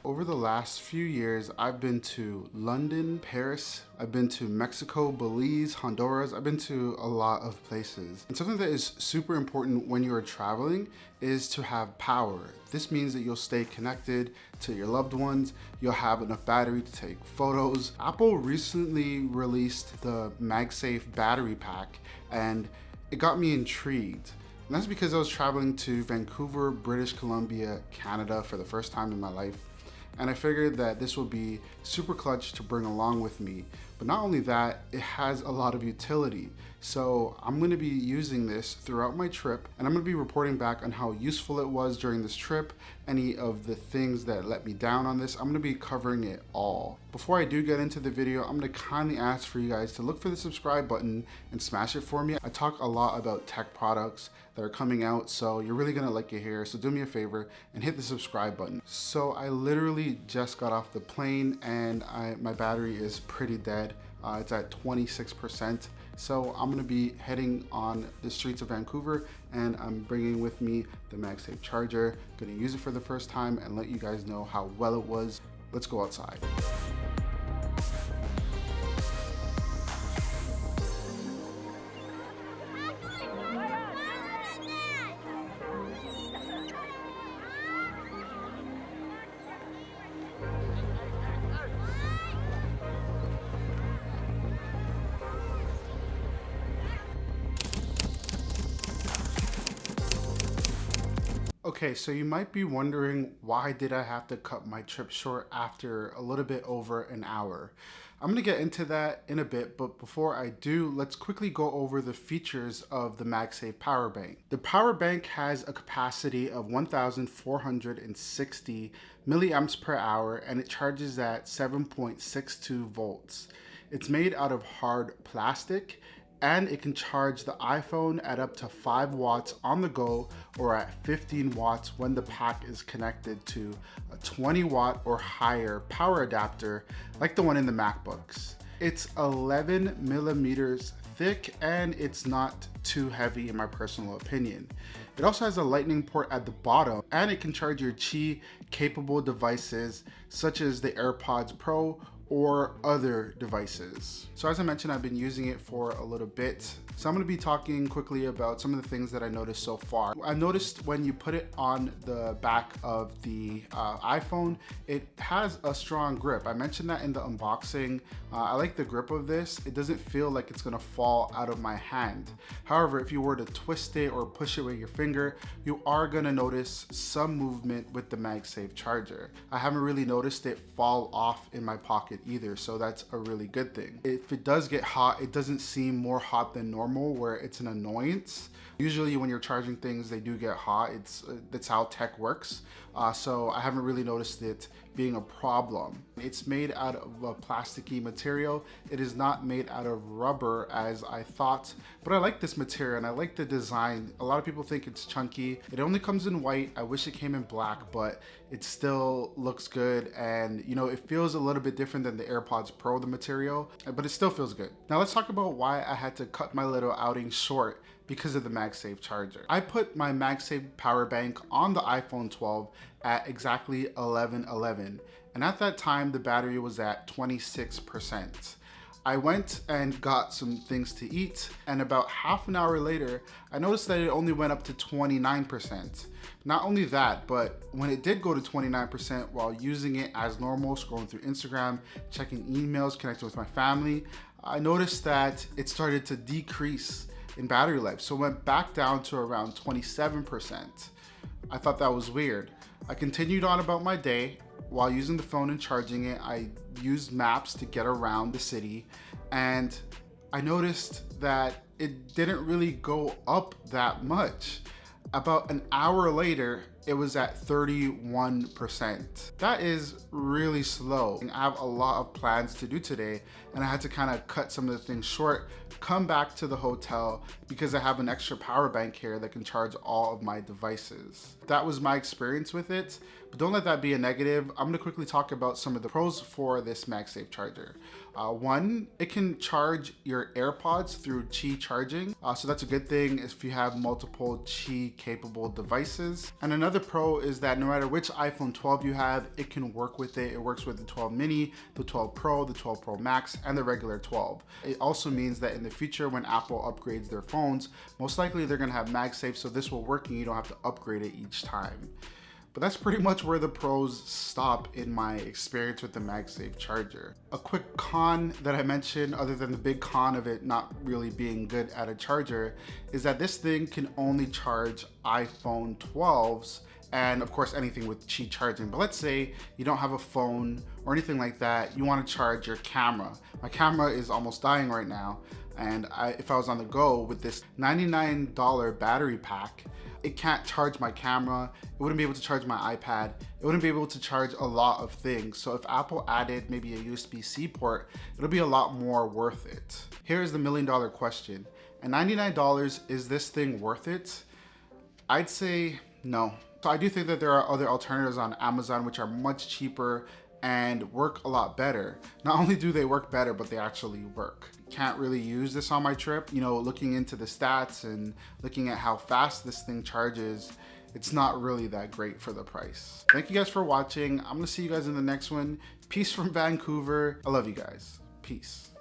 Over the last few years, I've been to London, Paris, I've been to Mexico, Belize, Honduras, I've been to a lot of places. And something that is super important when you are traveling is to have power. This means that you'll stay connected to your loved ones, you'll have enough battery to take photos. Apple recently released the MagSafe battery pack and it got me intrigued. And that's because I was traveling to Vancouver, British Columbia, Canada for the first time in my life. And I figured that this would be super clutch to bring along with me. But not only that, it has a lot of utility. So I'm gonna be using this throughout my trip, and I'm gonna be reporting back on how useful it was during this trip, any of the things that let me down on this. I'm gonna be covering it all. Before I do get into the video, I'm gonna kindly ask for you guys to look for the subscribe button and smash it for me. I talk a lot about tech products that are coming out, so you're really gonna like it here. So do me a favor and hit the subscribe button. So I literally just got off the plane and my battery is pretty dead. It's at 26%. So I'm gonna be heading on the streets of Vancouver and I'm bringing with me the MagSafe charger. Gonna use it for the first time and let you guys know how well it was. Let's go outside. Okay, so you might be wondering, why did I have to cut my trip short after a little bit over an hour? I'm gonna get into that in a bit, but before I do, let's quickly go over the features of the MagSafe Power Bank. The Power Bank has a capacity of 1,460 milliamps per hour, and it charges at 7.62 volts. It's made out of hard plastic, and it can charge the iPhone at up to 5 watts on the go or at 15 watts when the pack is connected to a 20 watt or higher power adapter like the one in the MacBooks. It's 11 millimeters thick and it's not too heavy in my personal opinion. It also has a lightning port at the bottom and it can charge your Qi capable devices such as the AirPods Pro or other devices. So as I mentioned, I've been using it for a little bit. So I'm gonna be talking quickly about some of the things that I noticed so far. I noticed when you put it on the back of the iPhone, it has a strong grip. I mentioned that in the unboxing. I like the grip of this. It doesn't feel like it's gonna fall out of my hand. However, if you were to twist it or push it with your finger, you are gonna notice some movement with the MagSafe charger. I haven't really noticed it fall off in my pocket either, so that's a really good thing. If it does get hot, it doesn't seem more hot than normal where it's an annoyance. Usually when you're charging things, they do get hot. That's how tech works. So I haven't really noticed it being a problem. It's made out of a plasticky material. It is not made out of rubber as I thought, but I like this material and I like the design. A lot of people think it's chunky. It only comes in white. I wish it came in black, but it still looks good. And you know, it feels a little bit different than the AirPods Pro, the material, but it still feels good. Now let's talk about why I had to cut my little outing short because of the MagSafe charger. I put my MagSafe power bank on the iPhone 12 at exactly 11:11, and at that time the battery was at 26%. I went and got some things to eat, and about half an hour later, I noticed that it only went up to 29%. Not only that, but when it did go to 29% while using it as normal, scrolling through Instagram, checking emails, connecting with my family, I noticed that it started to decrease in battery life. So it went back down to around 27%. I thought that was weird. I continued on about my day. While using the phone and charging it, I used maps to get around the city, and I noticed that it didn't really go up that much. About an hour later, it was at 31%. That is really slow. I have a lot of plans to do today, and I had to kind of cut some of the things short, come back to the hotel because I have an extra power bank here that can charge all of my devices. That was my experience with it, but don't let that be a negative. I'm gonna quickly talk about some of the pros for this MagSafe charger. One, it can charge your AirPods through Qi charging. So that's a good thing if you have multiple Qi capable devices. And another Another pro is that no matter which iPhone 12 you have, it can work with it. It works with the 12 mini, the 12 Pro, the 12 Pro Max, and the regular 12. It also means that in the future, when Apple upgrades their phones, most likely they're gonna have MagSafe, so this will work and you don't have to upgrade it each time. But that's pretty much where the pros stop in my experience with the MagSafe charger. A quick con that I mentioned, other than the big con of it not really being good at a charger, is that this thing can only charge iPhone 12s and of course anything with Qi charging. But let's say you don't have a phone or anything like that, you want to charge your camera. My camera is almost dying right now, and if I was on the go with this $99 battery pack, it can't charge my camera, it wouldn't be able to charge my iPad, it wouldn't be able to charge a lot of things. So if Apple added maybe a USB-C port, it'll be a lot more worth it. Here's the million-dollar question. At $99, is this thing worth it? I'd say no. So I do think that there are other alternatives on Amazon which are much cheaper and work a lot better. Not only do they work better, but they actually work. Can't really use this on my trip. You know, looking into the stats and looking at how fast this thing charges, it's not really that great for the price. Thank you guys for watching. I'm gonna see you guys in the next one. Peace from Vancouver. I love you guys. Peace.